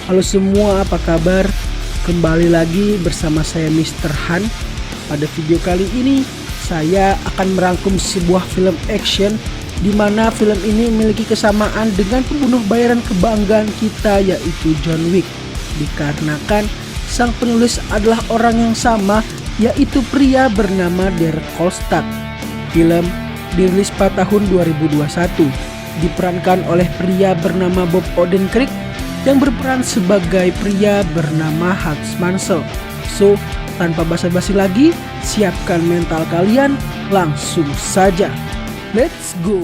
Halo semua, apa kabar? Kembali lagi bersama saya Mr. Han. Pada video kali ini saya akan merangkum sebuah film action di mana film ini memiliki kesamaan dengan pembunuh bayaran kebanggaan kita, yaitu John Wick. Dikarenakan sang penulis adalah orang yang sama, yaitu pria bernama Derek Kolstad. Film dirilis pada tahun 2021, diperankan oleh pria bernama Bob Odenkirk yang berperan sebagai pria bernama Hans Mansell. So, tanpa basa-basi lagi, siapkan mental kalian, langsung saja. Let's go!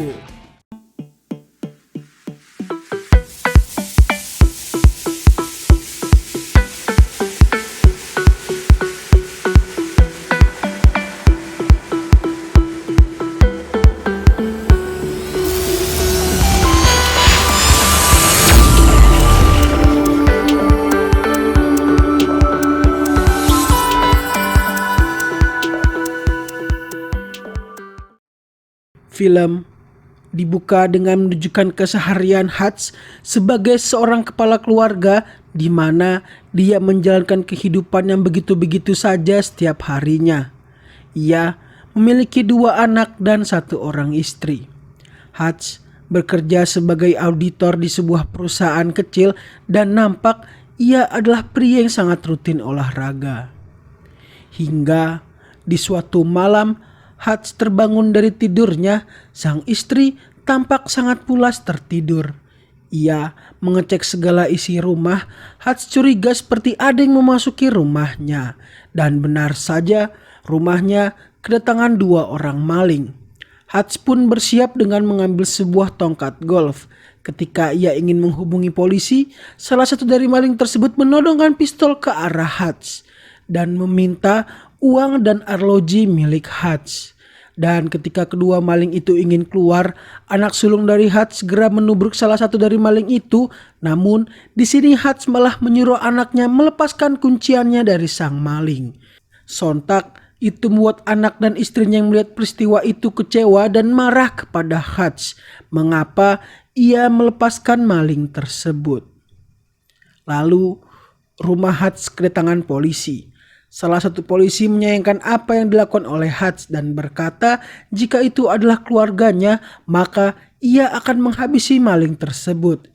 Film dibuka dengan menunjukkan keseharian Hutch sebagai seorang kepala keluarga di mana dia menjalankan kehidupan yang begitu-begitu saja setiap harinya. Ia memiliki 2 anak dan 1 orang istri. Hutch bekerja sebagai auditor di sebuah perusahaan kecil dan nampak ia adalah pria yang sangat rutin olahraga. Hingga di suatu malam Hutch terbangun dari tidurnya, sang istri tampak sangat pulas tertidur. Ia mengecek segala isi rumah. Hutch curiga seperti ada yang memasuki rumahnya. Dan benar saja, rumahnya kedatangan 2 orang maling. Hutch pun bersiap dengan mengambil sebuah tongkat golf. Ketika ia ingin menghubungi polisi, salah satu dari maling tersebut menodongkan pistol ke arah Hutch dan meminta uang dan arloji milik Hutch. Dan ketika kedua maling itu ingin keluar, anak sulung dari Hutch segera menubruk salah satu dari maling itu. Namun di sini Hutch malah menyuruh anaknya melepaskan kunciannya dari sang maling. Sontak itu membuat anak dan istrinya yang melihat peristiwa itu kecewa dan marah kepada Hutch mengapa ia melepaskan maling tersebut. Lalu rumah Hutch kedatangan polisi. Salah satu polisi menyayangkan apa yang dilakukan oleh Hutch dan berkata jika itu adalah keluarganya maka ia akan menghabisi maling tersebut.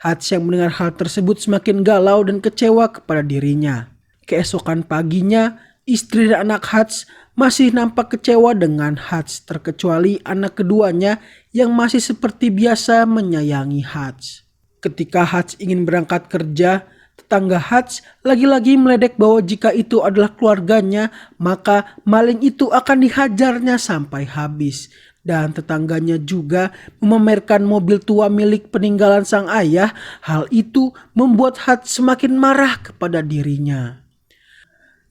Hutch yang mendengar hal tersebut semakin galau dan kecewa kepada dirinya. Keesokan paginya, istri dan anak Hutch masih nampak kecewa dengan Hutch, terkecuali anak keduanya yang masih seperti biasa menyayangi Hutch. Ketika Hutch ingin berangkat kerja, tetangga Hutch lagi-lagi meledek bahwa jika itu adalah keluarganya, maka maling itu akan dihajarnya sampai habis. Dan tetangganya juga memamerkan mobil tua milik peninggalan sang ayah. Hal itu membuat Hutch semakin marah kepada dirinya.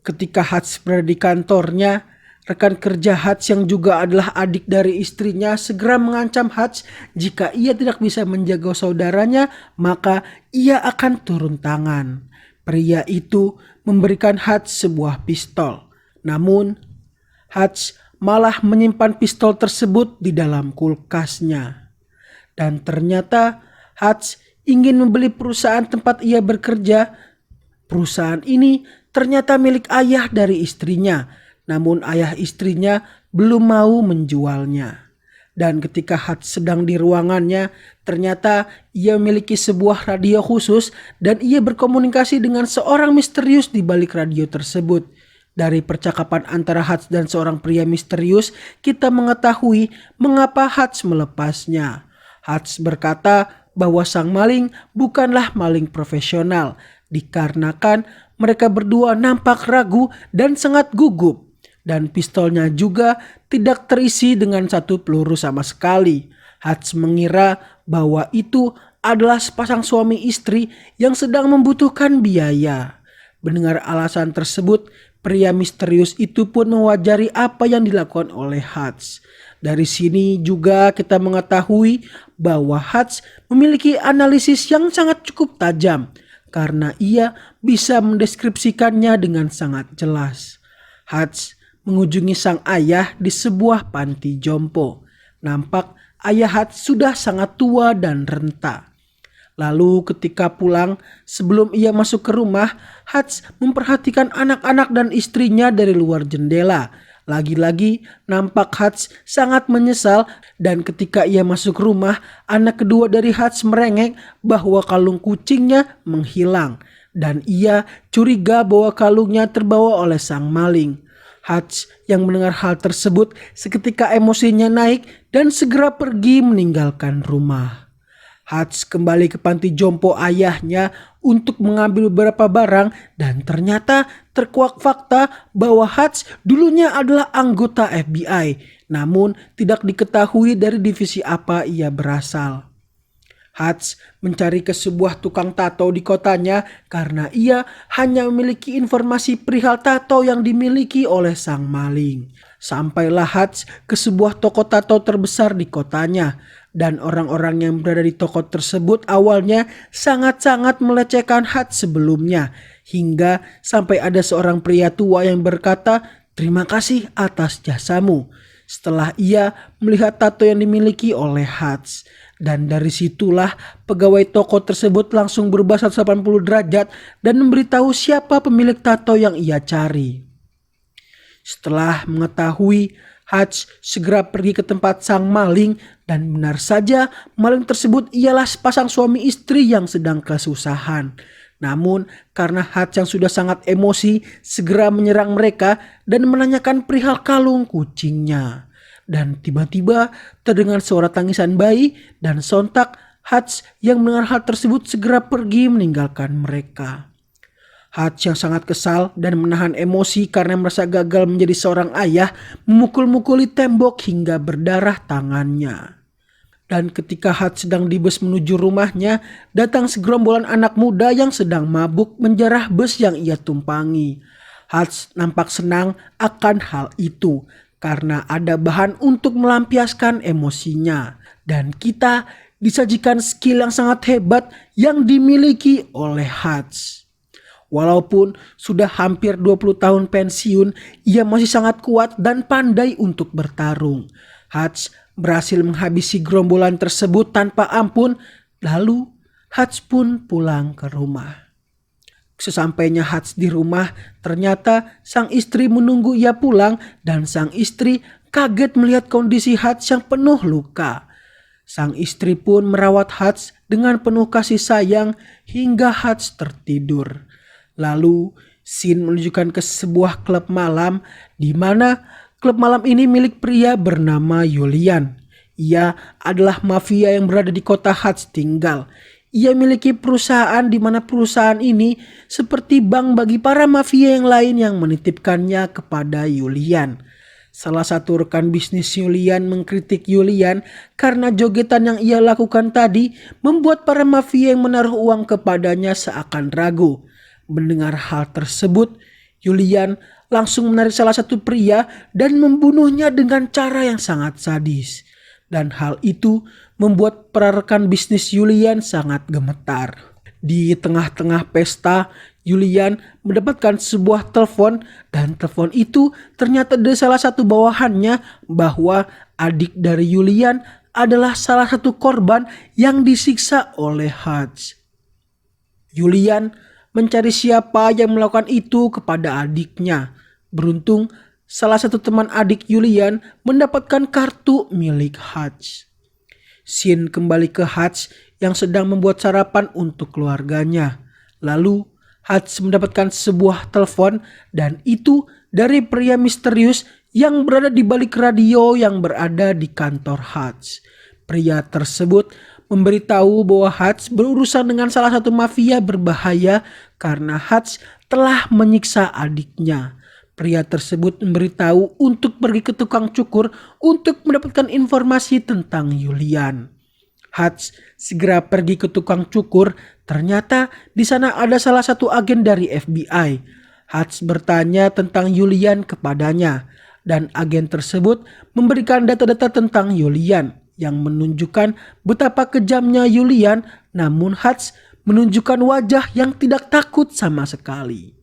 Ketika Hutch berada di kantornya, rekan kerja Hutch yang juga adalah adik dari istrinya segera mengancam Hutch jika ia tidak bisa menjaga saudaranya maka ia akan turun tangan. Pria itu memberikan Hutch sebuah pistol. Namun Hutch malah menyimpan pistol tersebut di dalam kulkasnya. Dan ternyata Hutch ingin membeli perusahaan tempat ia bekerja. Perusahaan ini ternyata milik ayah dari istrinya. Namun ayah istrinya belum mau menjualnya. Dan ketika Hutch sedang di ruangannya, ternyata ia memiliki sebuah radio khusus dan ia berkomunikasi dengan seorang misterius di balik radio tersebut. Dari percakapan antara Hutch dan seorang pria misterius, kita mengetahui mengapa Hutch melepasnya. Hutch berkata bahwa sang maling bukanlah maling profesional, dikarenakan mereka berdua nampak ragu dan sangat gugup. Dan pistolnya juga tidak terisi dengan 1 peluru sama sekali. Hutch mengira bahwa itu adalah sepasang suami istri yang sedang membutuhkan biaya. Mendengar alasan tersebut, pria misterius itu pun mewajari apa yang dilakukan oleh Hutch. Dari sini juga kita mengetahui bahwa Hutch memiliki analisis yang sangat cukup tajam karena ia bisa mendeskripsikannya dengan sangat jelas. Hutch mengunjungi sang ayah di sebuah panti jompo. Nampak ayah Hutch sudah sangat tua dan renta. Lalu ketika pulang, sebelum ia masuk ke rumah, Hutch memperhatikan anak-anak dan istrinya dari luar jendela. Lagi-lagi nampak Hutch sangat menyesal, dan ketika ia masuk rumah, anak kedua dari Hutch merengek bahwa kalung kucingnya menghilang. Dan ia curiga bahwa kalungnya terbawa oleh sang maling. Hutch yang mendengar hal tersebut seketika emosinya naik dan segera pergi meninggalkan rumah. Hutch kembali ke panti jompo ayahnya untuk mengambil beberapa barang dan ternyata terkuak fakta bahwa Hutch dulunya adalah anggota FBI, namun tidak diketahui dari divisi apa ia berasal. Hutch mencari ke sebuah tukang tato di kotanya karena ia hanya memiliki informasi perihal tato yang dimiliki oleh sang maling. Sampailah Hutch ke sebuah toko tato terbesar di kotanya, dan orang-orang yang berada di toko tersebut awalnya sangat-sangat melecehkan Hutch sebelumnya, hingga sampai ada seorang pria tua yang berkata, "Terima kasih atas jasamu," setelah ia melihat tato yang dimiliki oleh Hutch. Dan dari situlah pegawai toko tersebut langsung berubah 180 derajat dan memberitahu siapa pemilik tato yang ia cari. Setelah mengetahui, Hutch segera pergi ke tempat sang maling, dan benar saja maling tersebut ialah sepasang suami istri yang sedang kesusahan. Namun karena Hutch yang sudah sangat emosi segera menyerang mereka dan menanyakan perihal kalung kucingnya. Dan tiba-tiba terdengar suara tangisan bayi dan sontak Hutch yang mendengar hal tersebut segera pergi meninggalkan mereka. Hutch yang sangat kesal dan menahan emosi karena merasa gagal menjadi seorang ayah memukul-mukuli tembok hingga berdarah tangannya. Dan ketika Hutch sedang di bus menuju rumahnya, datang segerombolan anak muda yang sedang mabuk menjarah bus yang ia tumpangi. Hutch nampak senang akan hal itu karena ada bahan untuk melampiaskan emosinya. Dan kita disajikan skill yang sangat hebat yang dimiliki oleh Hutch. Walaupun sudah hampir 20 tahun pensiun, ia masih sangat kuat dan pandai untuk bertarung. Hutch berhasil menghabisi gerombolan tersebut tanpa ampun, lalu Hutch pun pulang ke rumah. Sesampainya Hutch di rumah, ternyata sang istri menunggu ia pulang dan sang istri kaget melihat kondisi Hutch yang penuh luka. Sang istri pun merawat Hutch dengan penuh kasih sayang hingga Hutch tertidur. Lalu scene menunjukkan ke sebuah klub malam di mana klub malam ini milik pria bernama Julian. Ia adalah mafia yang berada di kota Hutch tinggal. Ia memiliki perusahaan di mana perusahaan ini seperti bank bagi para mafia yang lain yang menitipkannya kepada Julian. Salah satu rekan bisnis Julian mengkritik Julian karena jogetan yang ia lakukan tadi membuat para mafia yang menaruh uang kepadanya seakan ragu. Mendengar hal tersebut, Julian langsung menarik salah satu pria dan membunuhnya dengan cara yang sangat sadis. Dan hal itu membuat para rekan bisnis Julian sangat gemetar. Di tengah-tengah pesta, Julian mendapatkan sebuah telepon dan telepon itu ternyata dari salah satu bawahannya bahwa adik dari Julian adalah salah satu korban yang disiksa oleh Hutch. Julian mencari siapa yang melakukan itu kepada adiknya. Beruntung salah satu teman adik Julian mendapatkan kartu milik Hutch. Scene kembali ke Hutch yang sedang membuat sarapan untuk keluarganya. Lalu Hutch mendapatkan sebuah telepon dan itu dari pria misterius yang berada di balik radio yang berada di kantor Hutch. Pria tersebut memberitahu bahwa Hutch berurusan dengan salah satu mafia berbahaya karena Hutch telah menyiksa adiknya. Pria tersebut memberitahu untuk pergi ke tukang cukur untuk mendapatkan informasi tentang Julian. Hutch segera pergi ke tukang cukur. Ternyata di sana ada salah satu agen dari FBI. Hutch bertanya tentang Julian kepadanya dan agen tersebut memberikan data-data tentang Julian yang menunjukkan betapa kejamnya Julian, namun Hutch menunjukkan wajah yang tidak takut sama sekali.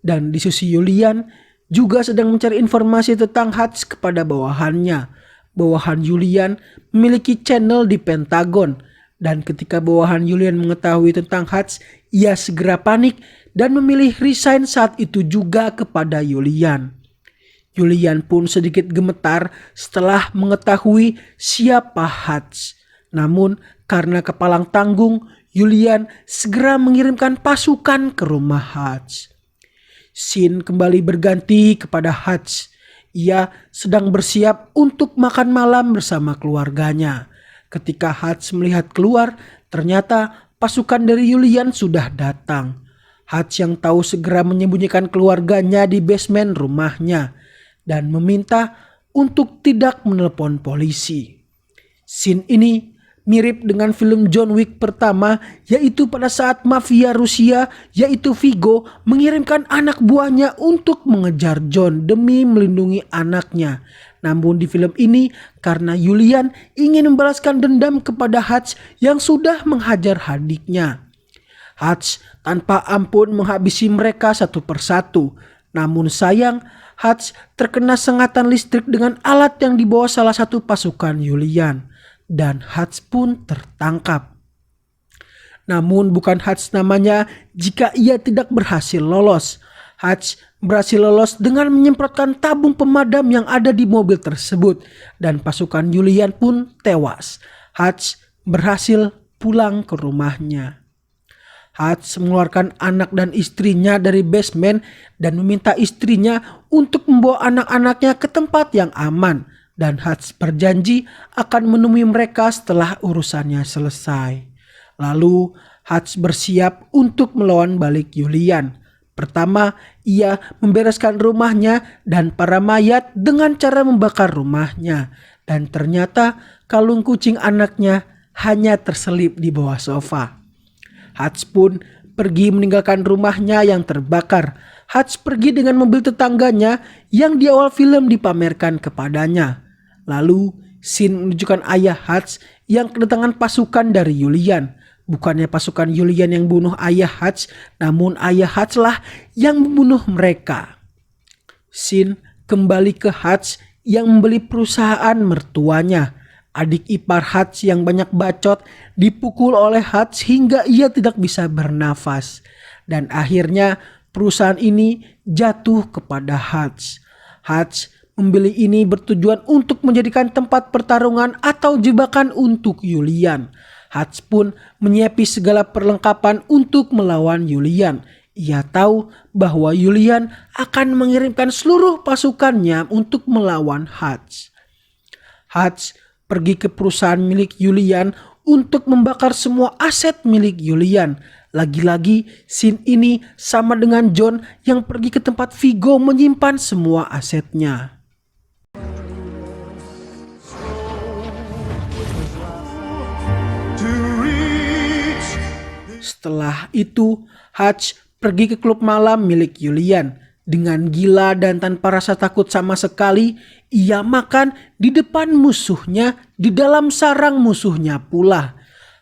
Dan di sisi Julian juga sedang mencari informasi tentang Hutch kepada bawahannya. Bawahan Julian memiliki channel di Pentagon Dan ketika bawahan Yulian mengetahui tentang Hutch, ia segera panik dan memilih resign saat itu juga kepada Yulian. Yulian pun sedikit gemetar setelah mengetahui siapa Hutch. Namun karena kepalang tanggung, Yulian segera mengirimkan pasukan ke rumah Hutch. Scene kembali berganti kepada Hutch. Ia sedang bersiap untuk makan malam bersama keluarganya. Ketika Hutch melihat keluar, ternyata pasukan dari Yulian sudah datang. Hutch yang tahu segera menyembunyikan keluarganya di basement rumahnya dan meminta untuk tidak menelepon polisi. Scene ini mirip dengan film John Wick pertama, yaitu pada saat mafia Rusia yaitu Vigo mengirimkan anak buahnya untuk mengejar John demi melindungi anaknya. Namun di film ini karena Yulian ingin membalaskan dendam kepada Hutch yang sudah menghajar adiknya. Hutch tanpa ampun menghabisi mereka satu persatu. Namun sayang, Hutch terkena sengatan listrik dengan alat yang dibawa salah satu pasukan Yulian. Dan Hutch pun tertangkap. Namun bukan Hutch namanya jika ia tidak berhasil lolos. Hutch berhasil lolos dengan menyemprotkan tabung pemadam yang ada di mobil tersebut. Dan pasukan Yulian pun tewas. Hutch berhasil pulang ke rumahnya. Hutch mengeluarkan anak dan istrinya dari basement dan meminta istrinya untuk membawa anak-anaknya ke tempat yang aman. Dan Hutch berjanji akan menemui mereka setelah urusannya selesai. Lalu Hutch bersiap untuk melawan balik Yulian. Pertama, ia membereskan rumahnya dan para mayat dengan cara membakar rumahnya. Dan ternyata kalung kucing anaknya hanya terselip di bawah sofa. Hutch pun pergi meninggalkan rumahnya yang terbakar. Hutch pergi dengan mobil tetangganya yang di awal film dipamerkan kepadanya. Lalu scene menunjukkan ayah Hutch yang kedatangan pasukan dari Yulian. Bukannya pasukan Yulian yang bunuh ayah Hutch, namun ayah Hutch lah yang membunuh mereka. Scene kembali ke Hutch yang membeli perusahaan mertuanya. Adik ipar Hutch yang banyak bacot dipukul oleh Hutch hingga ia tidak bisa bernafas. Dan akhirnya perusahaan ini jatuh kepada Hutch. Hutch membeli ini bertujuan untuk menjadikan tempat pertarungan atau jebakan untuk Yulian. Hutch pun menyiapkan segala perlengkapan untuk melawan Yulian. Ia tahu bahwa Yulian akan mengirimkan seluruh pasukannya untuk melawan Hutch. Hutch pergi ke perusahaan milik Yulian untuk membakar semua aset milik Yulian. Lagi-lagi scene ini sama dengan John yang pergi ke tempat Vigo menyimpan semua asetnya. Setelah itu, Hutch pergi ke klub malam milik Yulian. Dengan gila dan tanpa rasa takut sama sekali, ia makan di depan musuhnya, di dalam sarang musuhnya pula.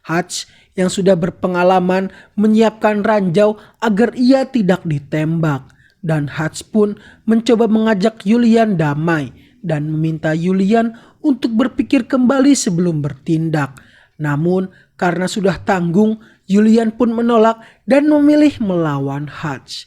Hutch yang sudah berpengalaman menyiapkan ranjau agar ia tidak ditembak. Dan Hutch pun mencoba mengajak Yulian damai dan meminta Yulian untuk berpikir kembali sebelum bertindak. Namun karena sudah tanggung, Yulian pun menolak dan memilih melawan Hutch.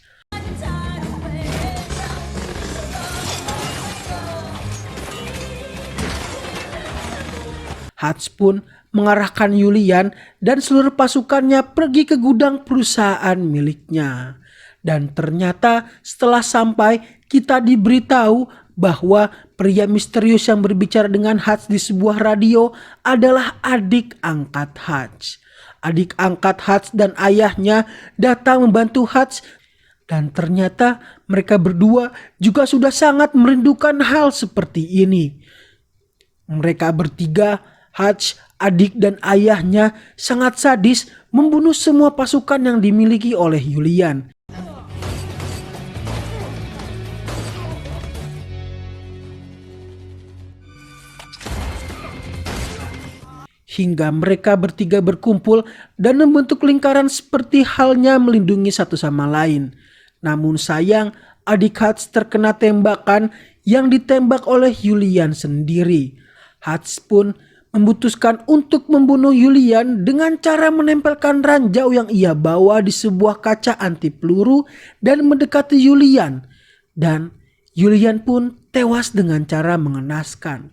Hutch pun mengarahkan Yulian dan seluruh pasukannya pergi ke gudang perusahaan miliknya. Dan ternyata setelah sampai kita diberitahu bahwa pria misterius yang berbicara dengan Hutch di sebuah radio adalah adik angkat Hutch. Adik angkat Hutch dan ayahnya datang membantu Hutch dan ternyata mereka berdua juga sudah sangat merindukan hal seperti ini. Mereka bertiga, Hutch, adik dan ayahnya sangat sadis membunuh semua pasukan yang dimiliki oleh Yulian. Hingga mereka bertiga berkumpul dan membentuk lingkaran seperti halnya melindungi satu sama lain. Namun sayang, adik Hutch terkena tembakan yang ditembak oleh Yulian sendiri. Hutch pun memutuskan untuk membunuh Julian dengan cara menempelkan ranjau yang ia bawa di sebuah kaca anti peluru dan mendekati Julian. Dan Julian pun tewas dengan cara mengenaskan.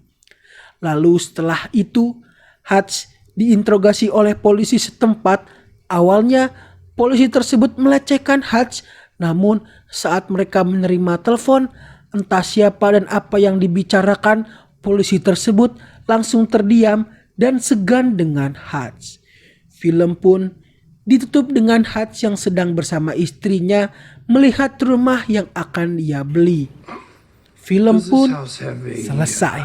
Lalu setelah itu, Hutch diinterogasi oleh polisi setempat. Awalnya polisi tersebut melecehkan Hutch, namun saat mereka menerima telepon, entah siapa dan apa yang dibicarakan, polisi tersebut langsung terdiam dan segan dengan Hutch. Film pun ditutup dengan Hutch yang sedang bersama istrinya melihat rumah yang akan dia beli. Film pun selesai.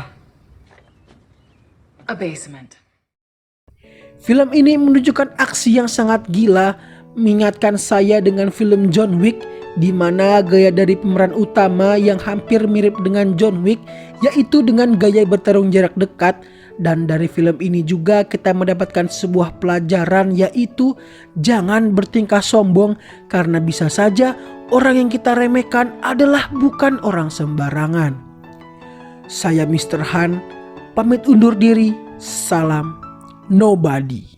A basement. Film ini menunjukkan aksi yang sangat gila, mengingatkan saya dengan film John Wick, di mana gaya dari pemeran utama yang hampir mirip dengan John Wick, yaitu dengan gaya bertarung jarak dekat. Dan dari film ini juga kita mendapatkan sebuah pelajaran, yaitu jangan bertingkah sombong, karena bisa saja orang yang kita remehkan adalah bukan orang sembarangan. Saya Mr. Han, pamit undur diri, salam nobody.